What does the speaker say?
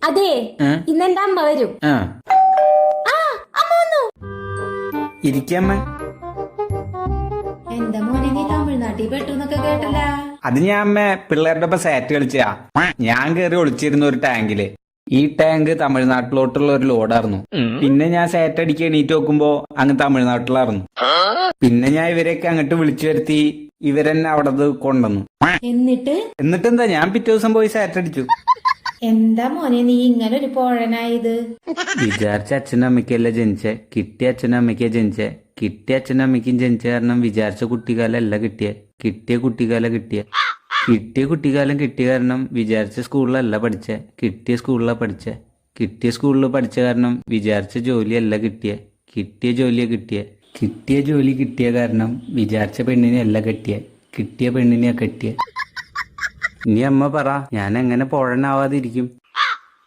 അതെ, ഇന്നെന്റെ അമ്മ വരും. അമ്മ വന്നു. ഇരിക്കമ്മ. എന്താ മോനെ, നീ തമിഴ്നാട്ടിൽ പെട്ടെന്നൊക്കെ കേട്ടല്ല? അത് ഞാൻ അമ്മ പിള്ളേരുടെ ഒപ്പം സാറ്റ് കളിച്ചാ. ഞാൻ കേറി ഒളിച്ചിരുന്ന ഒരു ടാങ്കില്. ഈ ടാങ്ക് തമിഴ്നാട്ടിലോട്ടുള്ള ഒരു ലോഡായിരുന്നു. പിന്നെ ഞാൻ സാറ്റ് അടിക്ക് എണീറ്റ് നോക്കുമ്പോ അങ്ങ് തമിഴ്നാട്ടിലായിരുന്നു. പിന്നെ ഞാൻ ഇവരെയൊക്കെ അങ്ങോട്ട് വിളിച്ചു വരുത്തി ഇവരെന്നെ അവിടെ കൊണ്ടുവന്നു. എന്നിട്ടെന്താ, ഞാൻ പിറ്റേ ദിവസം പോയി സാറ്റ് അടിച്ചു. എന്താ മോനെ നീ ഇങ്ങനെ ഒരു പോഴനായത്? വിചാരിച്ച അച്ഛനും അമ്മയ്ക്കല്ല ജനിച്ചേ, കിട്ടിയ അച്ഛനും അമ്മയ്ക്കാ ജനിച്ചേ. കിട്ടിയ അച്ഛനും അമ്മയ്ക്കും ജനിച്ച കാരണം വിചാരിച്ച കുട്ടിക്കാലം അല്ല കിട്ടിയ കുട്ടിക്കാലം കിട്ടിയ കുട്ടിക്കാലം കിട്ടിയ കാരണം വിചാരിച്ച സ്കൂളിലല്ല പഠിച്ചേ, കിട്ടിയ സ്കൂളിലാ പഠിച്ചേ. കിട്ടിയ സ്കൂളിൽ പഠിച്ച കാരണം വിചാരിച്ച ജോലിയല്ല കിട്ടിയ ജോലിയാ കിട്ടിയ ജോലി കിട്ടിയ കാരണം വിചാരിച്ച പെണ്ണിനെ അല്ല കിട്ടിയ പെണ്ണിനെയാ കെട്ടിയ. ഇനി അമ്മ പറ, ഞാൻ എങ്ങനെ പോഴനാവാതിരിക്കും?